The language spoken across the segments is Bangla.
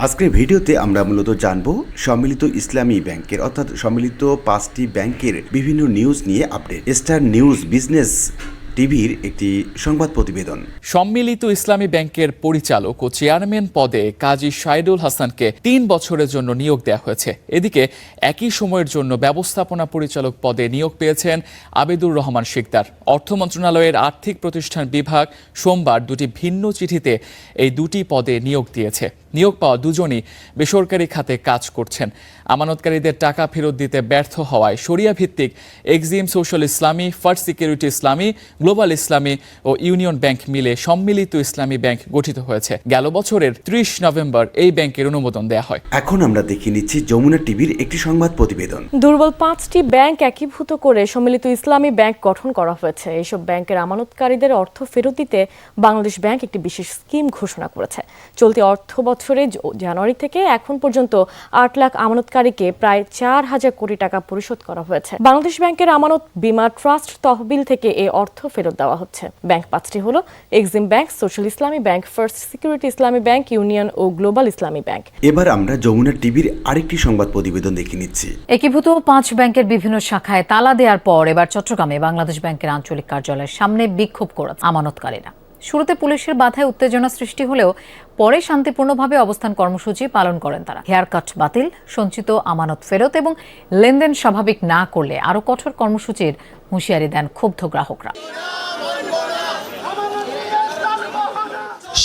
আজকের ভিডিওতে আমরা মূলত জানব সম্মিলিত ইসলামী ব্যাংকের অর্থাৎ সম্মিলিত 5টি ব্যাংকের বিভিন্ন নিউজ নিয়ে আপডেট। স্টার নিউজ বিজনেস টিভির একটি সংবাদ প্রতিবেদন। সম্মিলিত ইসলামী ব্যাংকের পরিচালক ও চেয়ারম্যান পদে কাজী শাহিদুল হাসানকে 3 বছরের জন্য নিয়োগ দেওয়া হয়েছে। এদিকে একই সময়ের জন্য ব্যবস্থাপনা পরিচালক পদে নিয়োগ পেয়েছেন আবেদুর রহমান শিকদার। অর্থ মন্ত্রণালয়ের আর্থিক প্রতিষ্ঠান বিভাগ সোমবার দুটি ভিন্ন চিঠিতে এই দুটি পদে নিয়োগ দিয়েছে। নিয়োগ পাওয়া দুজনই বেসরকারি খাতে কাজ করছেন। আমানতকারীদের টাকা ফেরত দিতে ব্যর্থ হওয়ায় শরিয়া ভিত্তিক এক্সিম সোশ্যাল ইসলামী, ফার্স্ট সিকিউরিটি ইসলামী, গ্লোবাল ইসলামী ও ইউনিয়ন ব্যাংক মিলে সম্মিলিত ইসলামী ব্যাংক গঠিত হয়েছে। গেল বছরের 30 নভেম্বর এই ব্যাংকের অনুমোদন দেওয়া হয়। এখন আমরা দেখে নিচ্ছি যমুনা টিভির একটি সংবাদ প্রতিবেদন। দুর্বল 5টি ব্যাংক একীভূত করে সম্মিলিত ইসলামী ব্যাংক গঠন করা হয়েছে। এইসব ব্যাংকের আমানতকারীদের অর্থ ফেরত দিতে বাংলাদেশ ব্যাংক একটি বিশেষ স্কিম ঘোষণা করেছে। চলতি অর্থ বছরে জানুয়ারি থেকে এখন পর্যন্ত 8 লাখ আমানতকারীকে প্রায় 4,000 কোটি টাকা পরিশোধ করা হয়েছে। বাংলাদেশ ব্যাংকের আমানত বীমা ট্রাস্ট তহবিল থেকে এই অর্থ ফেরত দেওয়া হচ্ছে। ব্যাংক 5টি হলো এক্সিম ব্যাংক, সোশ্যাল ইসলামী ব্যাংক, ফার্স্ট সিকিউরিটি ইসলামী ব্যাংক, ইউনিয়ন ও গ্লোবাল ইসলামী ব্যাংক। এবার আমরা যমুনা টিভির আরেকটি সংবাদ প্রতিবেদন দেখে নিচ্ছি। একীভূত 5 ব্যাংকের বিভিন্ন শাখায় তালা দেওয়ার পর এবার চট্টগ্রামে বাংলাদেশ ব্যাংকের আঞ্চলিক কার্যালয়ের সামনে বিক্ষোভ করেছে আমানতকারীরা। শুরুতে পুলিশের বাধায় উত্তেজনা সৃষ্টি হলেও পরে শান্তিপূর্ণভাবে অবস্থান কর্মসূচি পালন করেন তারা। হেয়ার কাট বাতিল, সঞ্চিত আমানত ফেরত এবং লেনদেন স্বাভাবিক না করলে আরও কঠোর কর্মসূচির হুঁশিয়ারি দেন ক্ষুব্ধ গ্রাহকরা।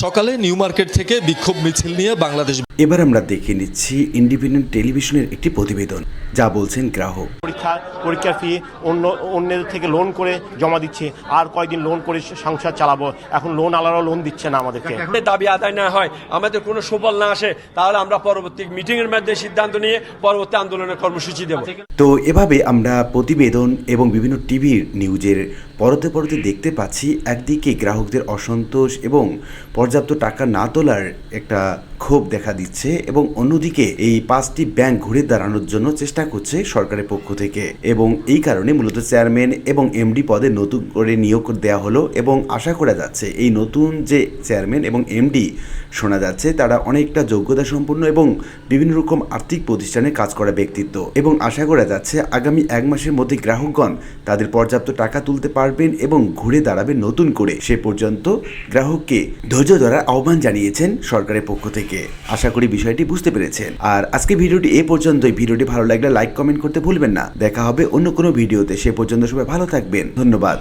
সকালে নিউ মার্কেট থেকে বিক্ষোভ মিছিল নিয়ে বাংলাদেশ। এবার আমরা দেখে নিচ্ছি ইন্ডিপেন্ডেন্ট টেলিভিশনের একটি প্রতিবেদন, যা বলছেন গ্রাহক। পরীক্ষার ফি অন্যদের থেকে লোন করে জমা দিচ্ছে, আর কয়েকদিন লোন করে সংসার চালাবো। এখন লোন আলাদাও লোন দিচ্ছে না আমাদেরকে। দাবি আদায় না হয়, আমাদের কোনো সুফল না আসে, তাহলে আমরা পরবর্তী মিটিং এর মধ্যে সিদ্ধান্ত নিয়ে পরবর্তী আন্দোলনের কর্মসূচি দেব। তো এভাবে আমরা প্রতিবেদন এবং বিভিন্ন টিভির নিউজের পরতে পরতে দেখতে পাচ্ছি একদিকে গ্রাহকদের অসন্তোষ এবং পর্যাপ্ত টাকা না তোলার একটা ক্ষোভ দেখা দিচ্ছে, এবং অন্যদিকে এই 5টি ব্যাংক ঘুরে দাঁড়ানোর জন্য চেষ্টা করছে সরকারের পক্ষ থেকে। এবং এই কারণে মূলত চেয়ারম্যান এবং এমডি পদে নতুন করে নিয়োগ দেওয়া হলো, এবং আশা করা যাচ্ছে এই নতুন যে চেয়ারম্যান এবং এমডি শোনা যাচ্ছে তারা অনেকটা যোগ্যতা সম্পন্ন এবং বিভিন্ন রকম আর্থিক প্রতিষ্ঠানে কাজ করা ব্যক্তিত্ব, এবং আশা করা যাচ্ছে আগামী 1 মাসের মধ্যে গ্রাহকগণ তাদের পর্যাপ্ত টাকা তুলতে পারবেন এবং ঘুরে দাঁড়াবেন নতুন করে। সে পর্যন্ত গ্রাহককে ধৈর্য ধরার আহ্বান জানিয়েছেন সরকারের পক্ষ থেকে। আশা করি বিষয়টি বুঝতে পেরেছেন। আর আজকে ভিডিওটি এই পর্যন্তই। ভিডিওটি ভালো লাগলে লাইক কমেন্ট করতে ভুলবেন না। দেখা হবে অন্য কোনো ভিডিওতে। সে পর্যন্ত সবাই ভালো থাকবেন। ধন্যবাদ।